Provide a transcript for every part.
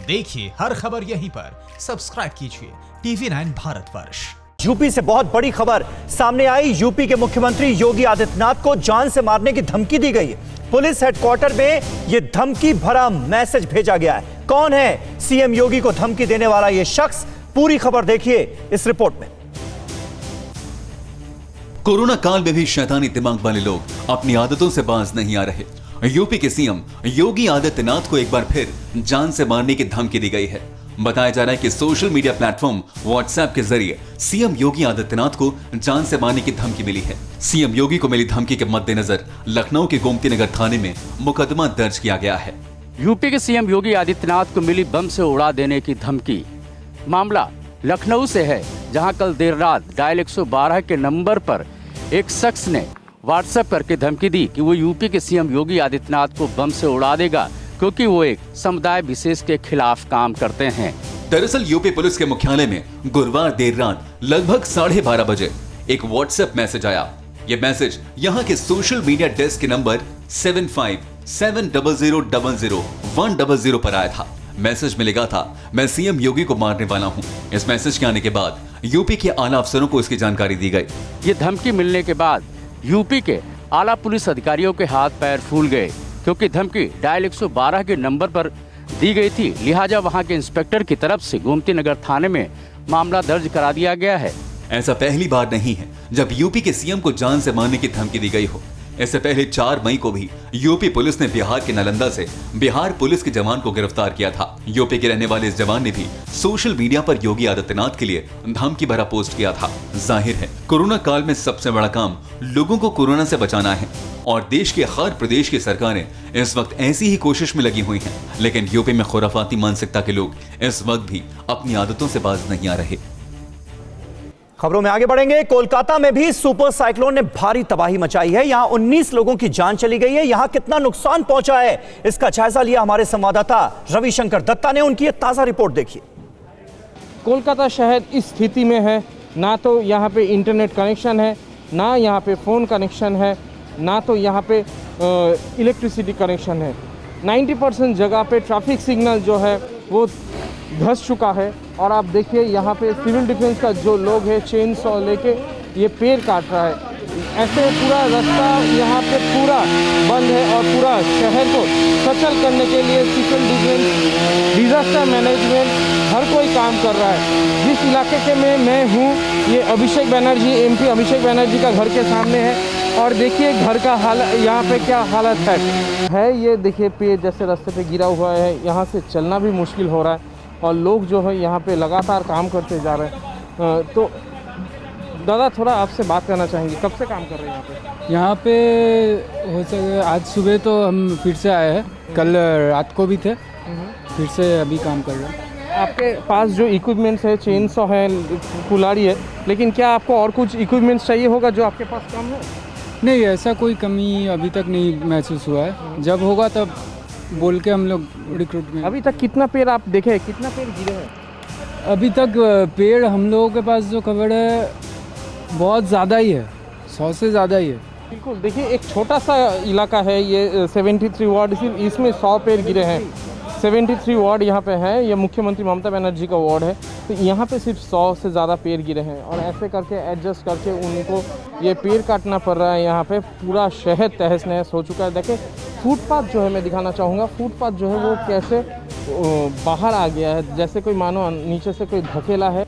देखिए हर खबर यहीं पर, सब्सक्राइब कीजिए TV9 भारतवर्ष। यूपी से बहुत बड़ी खबर सामने आई। यूपी के मुख्यमंत्री योगी आदित्यनाथ को जान से मारने की धमकी दी गई। पुलिस हेडक्वार्टर में यह धमकी भरा मैसेज भेजा गया है। कौन है सीएम योगी को धमकी देने वाला यह शख्स? पूरी खबर देखिए इस रिपोर्ट में। कोरोना काल में भी शैतानी दिमाग वाले लोग अपनी आदतों से बाज नहीं आ रहे। यूपी के सीएम योगी आदित्यनाथ को एक बार फिर जान से मारने की धमकी दी गई है। बताया जा रहा है कि सोशल मीडिया प्लेटफॉर्म व्हाट्सएप के जरिए सीएम योगी आदित्यनाथ को जान से मारने की धमकी मिली है। सीएम योगी को मिली धमकी के मद्देनजर लखनऊ के गोमती नगर थाने में मुकदमा दर्ज किया गया है। यूपी के सीएम योगी आदित्यनाथ को मिली बम से उड़ा देने की धमकी। मामला लखनऊ से है, जहां कल देर रात डायल 112 के नंबर पर एक शख्स ने व्हाट्सएप करके धमकी दी कि वो यूपी के सीएम योगी आदित्यनाथ को बम से उड़ा देगा, क्योंकि वो एक समुदाय विशेष के खिलाफ काम करते हैं। दरअसल यूपी पुलिस के मुख्यालय में गुरुवार देर रात लगभग 12:30 बजे एक व्हाट्सएप मैसेज आया। ये मैसेज यहाँ के सोशल मीडिया डेस्क के नंबर 7570000100 पर आया था। मैसेज में लिखा था, मैं सीएम योगी को मारने वाला हूँ। इस मैसेज के आने के बाद यूपी के आला अफसरों को इसकी जानकारी दी गई। ये धमकी मिलने के बाद यूपी के आला पुलिस अधिकारियों के हाथ पैर फूल गए, क्योंकि धमकी डायल 112 के नंबर पर दी गई थी। लिहाजा वहां के इंस्पेक्टर की तरफ से गोमती नगर थाने में मामला दर्ज करा दिया गया है। ऐसा पहली बार नहीं है जब यूपी के सीएम को जान से मारने की धमकी दी गई हो। इससे पहले 4 मई को भी यूपी पुलिस ने बिहार के नालंदा से बिहार पुलिस के जवान को गिरफ्तार किया था। यूपी के रहने वाले इस जवान ने भी सोशल मीडिया पर योगी आदित्यनाथ के लिए धमकी भरा पोस्ट किया था। जाहिर है कोरोना काल में सबसे बड़ा काम लोगों को कोरोना से बचाना है और देश के हर प्रदेश की सरकारें इस वक्त ऐसी ही कोशिश में लगी हुई हैं। लेकिन यूपी में खुराफाती मानसिकता के लोग इस वक्त भी अपनी आदतों से बाज नहीं आ रहे। खबरों में आगे बढ़ेंगे। कोलकाता में भी सुपर साइक्लोन ने भारी तबाही मचाई है। यहां 19 लोगों की जान चली गई है। यहां कितना नुकसान पहुंचा है, इसका जायजा लिया हमारे संवाददाता रविशंकर दत्ता ने। उनकी ताजा रिपोर्ट देखिए। कोलकाता शहर इस स्थिति में है, ना तो यहाँ पे इंटरनेट कनेक्शन है, ना यहाँ पे फ़ोन कनेक्शन है, ना तो यहाँ पे इलेक्ट्रिसिटी कनेक्शन है। 90% जगह पे ट्रैफिक सिग्नल जो है वो धंस चुका है। और आप देखिए यहाँ पे सिविल डिफेंस का जो लोग है चेन सॉ लेके ये पेड़ काट रहा है। ऐसे पूरा रास्ता यहाँ पे पूरा बंद है और पूरा शहर को सचल करने के लिए सिविल डिफेंस, डिजास्टर मैनेजमेंट हर कोई काम कर रहा है। जिस इलाके के में मैं हूँ ये अभिषेक बनर्जी MP अभिषेक बनर्जी का घर के सामने है और देखिए घर का हाल यहाँ पे क्या हालत है। ये देखिए पेड़ जैसे रास्ते पे गिरा हुआ है, यहाँ से चलना भी मुश्किल हो रहा है और लोग जो है यहाँ पे लगातार काम करते जा रहे हैं। तो दादा थोड़ा आपसे बात करना चाहेंगे, कब से काम कर रहे हैं यहाँ पे? हो सके आज सुबह तो हम फिर से आए हैं, कल रात को भी थे, फिर से अभी काम कर रहे हैं। आपके पास जो इक्विपमेंट्स है, चेन सॉ है, कुल्हाड़ी है, लेकिन क्या आपको और कुछ इक्विपमेंट्स चाहिए होगा जो आपके पास कम है? नहीं, ऐसा कोई कमी अभी तक नहीं महसूस हुआ है। जब होगा तब बोल के हम लोग रिक्रूट में। अभी तक कितना पेड़ आप देखे, कितना पेड़ गिरे हैं? अभी तक पेड़ हम लोगों के पास जो खबर है बहुत ज़्यादा ही है, 100 से ज़्यादा ही है। बिल्कुल, देखिए एक छोटा सा इलाका है ये 73 वार्ड, सिर्फ इसमें 100 पेड़ गिरे हैं। 73 वार्ड यहाँ पे है, ये मुख्यमंत्री ममता बनर्जी का वार्ड है, तो यहाँ पे सिर्फ 100 से ज़्यादा पेड़ गिरे हैं और ऐसे करके एडजस्ट करके उनको ये पेड़ काटना पड़ रहा है। यहाँ पे पूरा शहर तहस नहस हो चुका है। देखिए फुटपाथ जो है, मैं दिखाना चाहूँगा फुटपाथ जो है वो कैसे बाहर आ गया है, जैसे कोई मानो नीचे से कोई धकेला है।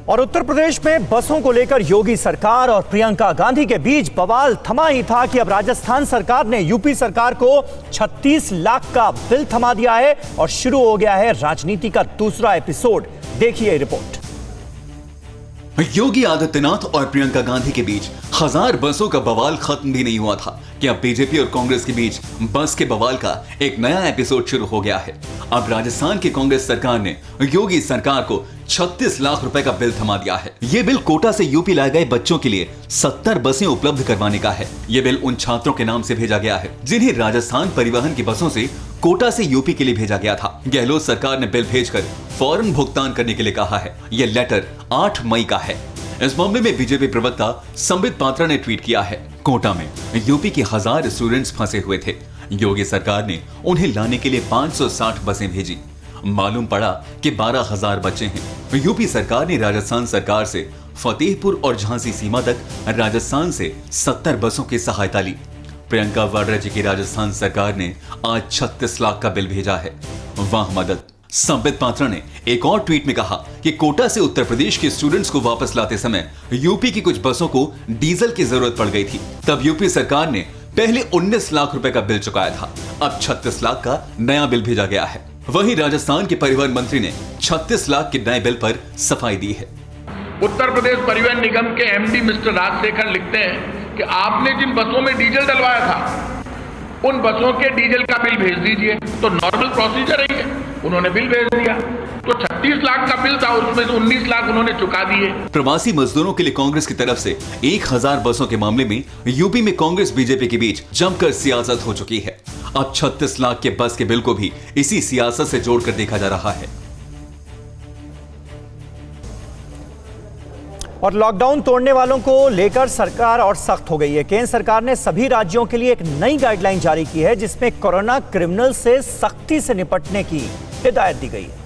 और उत्तर प्रदेश में बसों को लेकर योगी सरकार और प्रियंका गांधी के बीच बवाल थमा ही था कि अब राजस्थान सरकार ने यूपी सरकार को 36 लाख का बिल थमा दिया है और शुरू हो गया है राजनीति का दूसरा एपिसोड। देखिए रिपोर्ट। योगी आदित्यनाथ और प्रियंका गांधी के बीच 1000 बसों का बवाल खत्म भी नहीं हुआ था कि अब बीजेपी और कांग्रेस के बीच बस के बवाल का एक नया एपिसोड शुरू हो गया है। अब राजस्थान की कांग्रेस सरकार ने योगी सरकार को 36 लाख रुपए का बिल थमा दिया है। ये बिल कोटा से यूपी लाए गए बच्चों के लिए 70 बसें उपलब्ध करवाने का है। ये बिल उन छात्रों के नाम से भेजा गया है जिन्हें राजस्थान परिवहन की बसों से कोटा से यूपी के लिए भेजा गया था। गहलोत सरकार ने बिल भेजकर फौरन भुगतान करने के लिए कहा है। यह लेटर 8 मई का है। इस मामले में बीजेपी प्रवक्ता संबित पात्रा ने ट्वीट किया है, कोटा में यूपी के 1000 स्टूडेंट्स फंसे हुए थे। योगी सरकार ने उन्हें लाने के लिए 560 बसें भेजी। मालूम पड़ा कि 12,000 बच्चे हैं। यूपी सरकार ने राजस्थान सरकार से फतेहपुर और झांसी सीमा तक राजस्थान से 70 बसों की सहायता ली। प्रियंका वाड्रा जी की राजस्थान सरकार ने आज 36 लाख का बिल भेजा है। वाह मदद। संबित पात्रा ने एक और ट्वीट में कहा कि कोटा से उत्तर प्रदेश के स्टूडेंट्स को वापस लाते समय यूपी की कुछ बसों को डीजल की जरूरत पड़ गई थी। तब यूपी सरकार ने पहले 19 लाख रुपए का बिल चुकाया था। अब 36 लाख का नया बिल भेजा गया है। वहीं राजस्थान के परिवहन मंत्री ने 36 लाख के नए बिल पर सफाई दी है। उत्तर प्रदेश परिवहन निगम के एमडी मिस्टर राजशेखर लिखते हैं कि आपने जिन बसों में डीजल डलवाया था उन बसों के डीजल का बिल भेज दीजिए। तो नॉर्मल प्रोसीजर है, उन्होंने बिल भेज दिया। तो 36 लाख का बिल था, उसमें से 19 लाख उन्होंने चुका दिए। प्रवासी मजदूरों के लिए कांग्रेस की तरफ से 1000 बसों के मामले में यूपी में कांग्रेस बीजेपी के बीच जमकर सियासत हो चुकी है। अब 36 लाख के बस के बिल को भी इसी सियासत से जोड़कर देखा जा रहा है। और लॉकडाउन तोड़ने वालों को लेकर सरकार और सख्त हो गई है। केंद्र सरकार ने सभी राज्यों के लिए एक नई गाइडलाइन जारी की है, जिसमें कोरोना क्रिमिनल से सख्ती से निपटने की हिदायत दी गई है।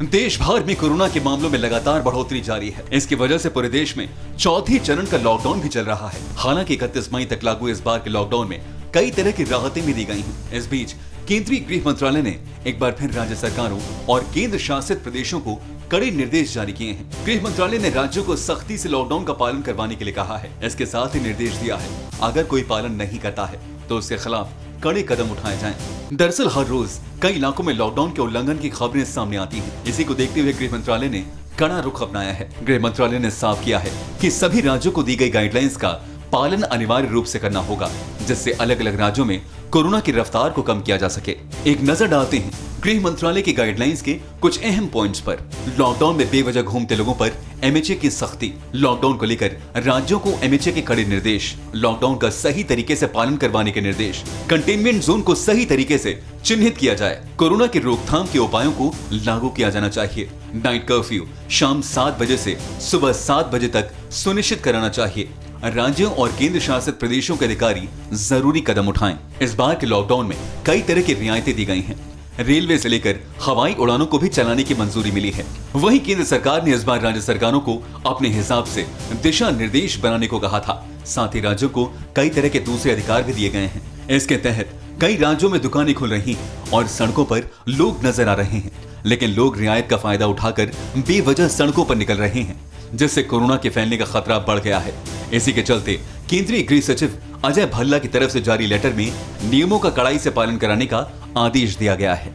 देश भर में कोरोना के मामलों में लगातार बढ़ोतरी जारी है। इसकी वजह से पूरे देश में चौथी चरण का लॉकडाउन भी चल रहा है। हालांकि 31 मई तक लागू इस बार के लॉकडाउन में कई तरह की राहतें भी दी गई हैं। इस बीच केंद्रीय गृह मंत्रालय ने एक बार फिर राज्य सरकारों और केंद्र शासित प्रदेशों को कड़े निर्देश जारी किए हैं। गृह मंत्रालय ने राज्यों को सख्ती से लॉकडाउन का पालन करवाने के लिए कहा है। इसके साथ ही निर्देश दिया है, अगर कोई पालन नहीं करता है तो उसके खिलाफ कड़े कदम उठाए जाएं। दरअसल हर रोज कई इलाकों में लॉकडाउन के उल्लंघन की खबरें सामने आती हैं। इसी को देखते हुए गृह मंत्रालय ने कड़ा रुख अपनाया है। गृह मंत्रालय ने साफ किया है कि सभी राज्यों को दी गई गाइडलाइंस का पालन अनिवार्य रूप से करना होगा, जिससे अलग अलग राज्यों में कोरोना की रफ्तार को कम किया जा सके। एक नजर डालते हैं गृह मंत्रालय की गाइडलाइंस के कुछ अहम पॉइंट्स पर। लॉकडाउन में बेवजह घूमते लोगों पर एमएचए की सख्ती। लॉकडाउन को लेकर राज्यों को एमएचए के कड़े निर्देश। लॉकडाउन का सही तरीके से पालन करवाने के निर्देश। कंटेनमेंट जोन को सही तरीके से चिन्हित किया जाए। कोरोना की रोकथाम के उपायों को लागू किया जाना चाहिए। नाइट कर्फ्यू शाम 7 बजे से सुबह 7 बजे तक सुनिश्चित कराना चाहिए। राज्यों और केंद्र शासित प्रदेशों के अधिकारी जरूरी कदम उठाएं। इस बार के लॉकडाउन में कई तरह की रियायतें दी गई हैं। रेलवे से लेकर हवाई उड़ानों को भी चलाने की मंजूरी मिली है। वहीं केंद्र सरकार ने इस बार राज्य सरकारों को अपने हिसाब से दिशा निर्देश बनाने को कहा था। साथ ही राज्यों को कई तरह के दूसरे अधिकार भी दिए गए हैं। इसके तहत कई राज्यों में दुकानें खुल रही और सड़कों पर लोग नजर आ रहे हैं, लेकिन लोग रियायत का फायदा उठाकर बेवजह सड़कों पर निकल रहे हैं, जिससे कोरोना के फैलने का खतरा बढ़ गया है। इसी के चलते केंद्रीय गृह सचिव अजय भल्ला की तरफ से जारी लेटर में नियमों का कड़ाई से पालन कराने का आदेश दिया गया है।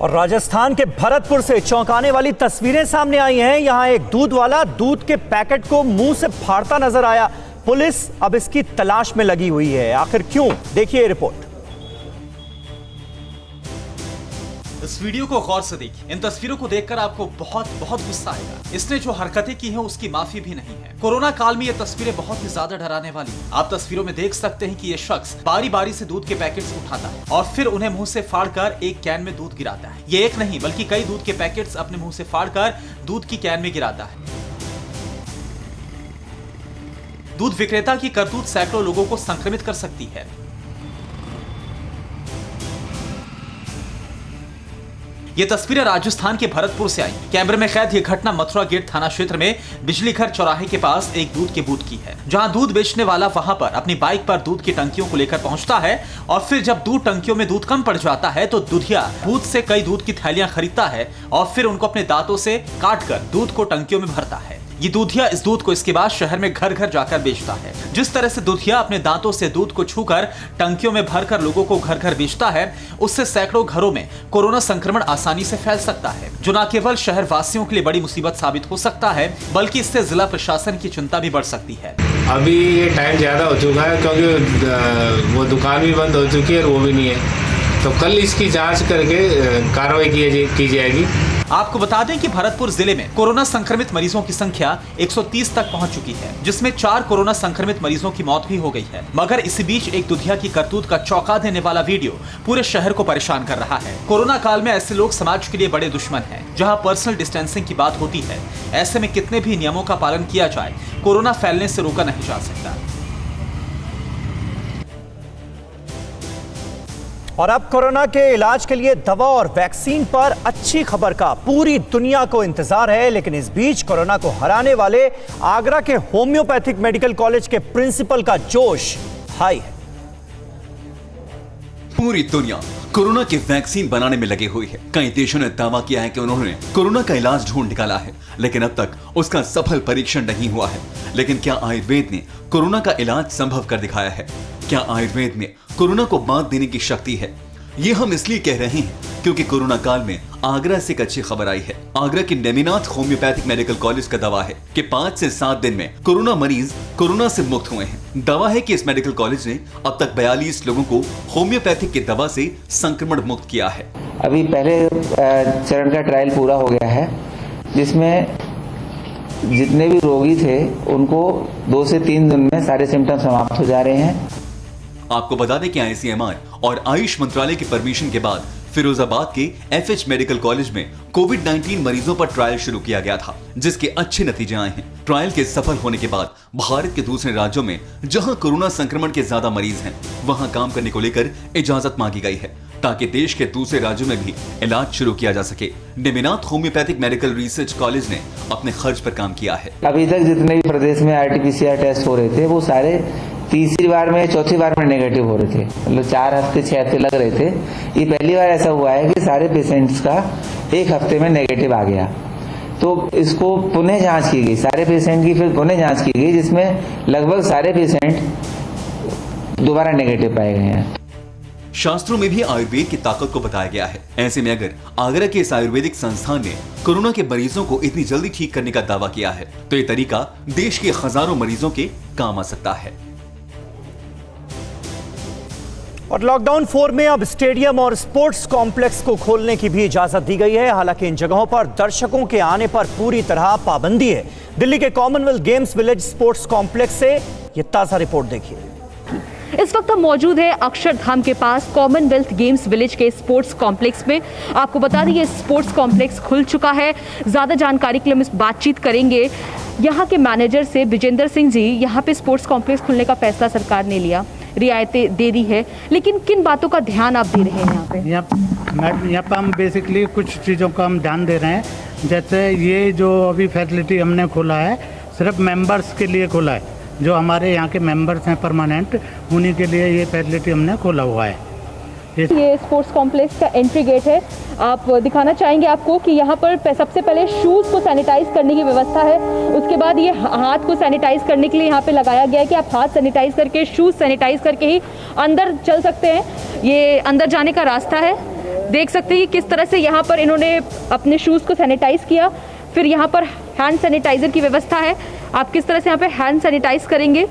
और राजस्थान के भरतपुर से चौंकाने वाली तस्वीरें सामने आई हैं। यहां एक दूध वाला दूध के पैकेट को मुंह से फाड़ता नजर आया। पुलिस अब इसकी तलाश में लगी हुई है। आखिर क्यों, देखिए रिपोर्ट। इस वीडियो को गौर से देखिए। इन तस्वीरों को देखकर आपको बहुत गुस्सा आएगा। इसने जो हरकतें की हैं उसकी माफी भी नहीं है। कोरोना काल में ये तस्वीरें बहुत ही ज्यादा डराने वाली। आप तस्वीरों में देख सकते हैं कि ये शख्स बारी बारी से दूध के पैकेट्स उठाता है और फिर उन्हें मुंह से फाड़कर एक कैन में दूध गिराता है। ये एक नहीं बल्कि कई दूध के पैकेट्स अपने मुंह से फाड़कर दूध की कैन में गिराता है। दूध विक्रेता की करतूत सैकड़ों लोगों को संक्रमित कर सकती है। ये तस्वीरें राजस्थान के भरतपुर से आई। कैमरे में कैद ये घटना मथुरा गेट थाना क्षेत्र में बिजली घर चौराहे के पास एक दूध के बूथ की है, जहां दूध बेचने वाला वहां पर अपनी बाइक पर दूध की टंकियों को लेकर पहुंचता है और फिर जब दूध टंकियों में दूध कम पड़ जाता है तो दुधिया बूथ से कई दूध की थैलियां खरीदता है और फिर उनको अपने दांतों से काटकर दूध को टंकियों में भरता है। ये दूधिया इस दूध को इसके बाद शहर में घर घर जाकर बेचता है। जिस तरह से दूधिया अपने दांतों से दूध को छूकर टंकियों में भरकर लोगों को घर घर बेचता है, उससे सैकड़ों घरों में कोरोना संक्रमण आसानी से फैल सकता है, जो न केवल शहर वासियों के लिए बड़ी मुसीबत साबित हो सकता है बल्कि इससे जिला प्रशासन की चिंता भी बढ़ सकती है। अभी ये टाइम ज्यादा हो चुका है क्योंकि वो दुकान भी बंद हो चुकी है और वो भी नहीं है, तो कल इसकी जांच करके कार्रवाई की जाएगी। आपको बता दें कि भरतपुर जिले में कोरोना संक्रमित मरीजों की संख्या 130 तक पहुंच चुकी है, जिसमें 4 कोरोना संक्रमित मरीजों की मौत भी हो गई है। मगर इसी बीच एक दुधिया की करतूत का चौंका देने वाला वीडियो पूरे शहर को परेशान कर रहा है। कोरोना काल में ऐसे लोग समाज के लिए बड़े दुश्मन हैं। जहां पर्सनल डिस्टेंसिंग की बात होती है, ऐसे में कितने भी नियमों का पालन किया जाए, कोरोना फैलने से रोका नहीं जा सकता। और अब कोरोना के इलाज के लिए दवा और वैक्सीन पर अच्छी खबर का पूरी दुनिया को इंतजार है। लेकिन इस बीच कोरोना को हराने वाले आगरा के होम्योपैथिक मेडिकल कॉलेज के प्रिंसिपल का जोश हाई है। पूरी दुनिया कोरोना की वैक्सीन बनाने में लगी हुई है। कई देशों ने दावा किया है कि उन्होंने कोरोना का इलाज ढूंढ निकाला है, लेकिन अब तक उसका सफल परीक्षण नहीं हुआ है। लेकिन क्या आयुर्वेद ने कोरोना का इलाज संभव कर दिखाया है? क्या आयुर्वेद में कोरोना को मात देने की शक्ति है? ये हम इसलिए कह रहे हैं क्योंकि कोरोना काल में आगरा से एक अच्छी खबर आई है। आगरा के नेमिनाथ होम्योपैथिक मेडिकल कॉलेज का दावा है कि 5 से 7 दिन में कोरोना मरीज कोरोना से मुक्त हुए हैं। दावा है कि इस मेडिकल कॉलेज ने अब तक 42 लोगों को होम्योपैथिक की दवा से संक्रमण मुक्त किया है। अभी पहले चरण का ट्रायल पूरा हो गया है, जिसमें जितने भी रोगी थे उनको 2 से 3 दिन में सारे सिम्टम्स समाप्त हो जा रहे हैं। आपको बता दें कि आईसीएमआर और आयुष मंत्रालय की परमिशन के बाद फिरोजाबाद के एफएच मेडिकल कॉलेज में कोविड-19 मरीजों पर ट्रायल शुरू किया गया था, जिसके अच्छे नतीजे आए हैं। ट्रायल के सफल होने के बाद भारत के दूसरे राज्यों में जहां कोरोना संक्रमण के ज्यादा मरीज हैं, वहां काम करने को लेकर इजाजत मांगी गई है, ताकि देश के दूसरे राज्यों में भी इलाज शुरू किया जा सके। Neminath homeopathic medical research college ने अपने खर्च पर काम किया है। अभी तक जितने भी प्रदेश में आरटीपीसीआर टेस्ट हो रहे थे, वो सारे तीसरी बार में, चौथी बार में नेगेटिव हो रहे थे। मतलब 4 हफ्ते 6 हफ्ते लग रहे थे। ये पहली बार ऐसा हुआ है कि सारे पेशेंट्स का 1 हफ्ते में नेगेटिव आ गया। तो इसको पुनः जांच की गई, सारे पेशेंट की फिर पुनः जांच की गई, जिसमें लगभग सारे पेशेंट दोबारा नेगेटिव पाए गए हैं। शास्त्रों में भी आयुर्वेद की ताकत को बताया गया है। ऐसे में अगर आगरा के इस आयुर्वेदिक संस्थान ने कोरोना के मरीजों को इतनी जल्दी ठीक करने का दावा किया है, तो ये तरीका देश के हजारों मरीजों के काम आ सकता है। और लॉकडाउन 4 में अब स्टेडियम और स्पोर्ट्स कॉम्प्लेक्स को खोलने की भी इजाजत दी गई है। हालांकि इन जगहों पर दर्शकों के आने पर पूरी तरह पाबंदी है। दिल्ली के Commonwealth games village sports complex से ये ताजा रिपोर्ट देखिए। इस वक्त हम मौजूद है अक्षरधाम के पास कॉमनवेल्थ गेम्स विलेज के स्पोर्ट्स कॉम्प्लेक्स में। आपको बता दें ये स्पोर्ट्स कॉम्प्लेक्स खुल चुका है। ज़्यादा जानकारी के लिए हम इस बातचीत करेंगे यहाँ के मैनेजर से, विजेंद्र सिंह जी। यहाँ पे स्पोर्ट्स कॉम्प्लेक्स खुलने का फैसला सरकार ने लिया, रियायतें दे दी है, लेकिन किन बातों का ध्यान आप दे रहे हैं यहाँ पे? यहाँ पे हम बेसिकली कुछ चीज़ों का हम ध्यान दे रहे हैं। जैसे ये जो अभी फैसिलिटी हमने खोला है, सिर्फ मेंबर्स के लिए खोला है। जो हमारे यहाँ के मेंबर्स हैं परमानेंट, उन्हीं के लिए ये फैसिलिटी हमने खोला हुआ है। ये स्पोर्ट्स कॉम्प्लेक्स का एंट्री गेट है। आप दिखाना चाहेंगे आपको कि यहाँ पर सबसे पहले शूज़ को सैनिटाइज करने की व्यवस्था है। उसके बाद ये हाथ को सैनिटाइज करने के लिए यहाँ पे लगाया गया है कि आप हाथ सैनिटाइज करके, शूज़ सैनिटाइज करके ही अंदर चल सकते हैं। ये अंदर जाने का रास्ता है। देख सकते हैं कि किस तरह से यहाँ पर इन्होंने अपने शूज़ को सैनिटाइज किया। फिर यहाँ पर हैंड सैनिटाइज़र की व्यवस्था है। आप किस तरह से यहाँ पे हैंड सैनिटाइज करेंगे।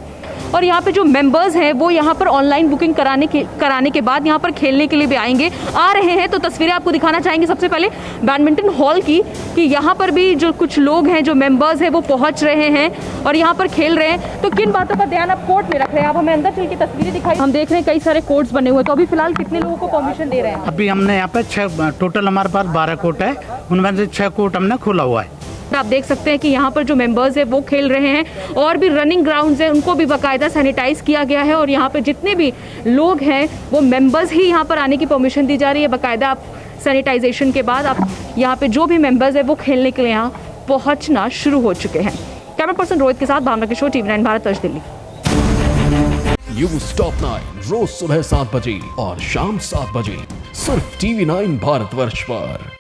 और यहाँ पे जो मेंबर्स हैं वो यहाँ पर ऑनलाइन बुकिंग कराने के बाद यहाँ पर खेलने के लिए भी आ रहे हैं। तो तस्वीरें आपको दिखाना चाहेंगे सबसे पहले बैडमिंटन हॉल की, कि यहाँ पर भी जो कुछ लोग हैं, जो मेंबर्स हैं, वो पहुँच रहे हैं और यहाँ पर खेल रहे हैं। तो किन बातों का ध्यान आप कोर्ट में रख रहे हैं? आप हमें अंदर चल के तस्वीरें दिखाई। हम देख रहे हैं कई सारे कोर्ट्स बने हुए। तो अभी फिलहाल कितने लोगों को परमिशन दे रहे हैं? अभी हमने यहाँ पे 6 टोटल, हमारे पास 12 कोर्ट है, उनमें से 6 कोर्ट हमने खोला हुआ है। आप देख सकते हैं कि यहाँ पर जो मेंबर्स हैं वो खेल रहे हैं और भी रनिंग ग्राउंड्स हैं, उनको भी बाकायदा सैनिटाइज किया गया है। और यहाँ पे जितने भी लोग हैं वो मेंबर्स ही यहाँ पर आने की परमिशन दी जा रही है। बाकायदा आप सैनिटाइजेशन के बाद आप यहाँ पे जो भी मेंबर्स हैं वो खेलने के लिए यहाँ पहुँचना शुरू हो चुके हैं। कैमरा पर्सन रोहित के साथ भावना किशोर, TV9 भारत वर्ष, दिल्ली। न्यूज़ टॉप 9 रोज सुबह 7 बजे और शाम 7 बजे सिर्फ TV9 भारत वर्ष पर।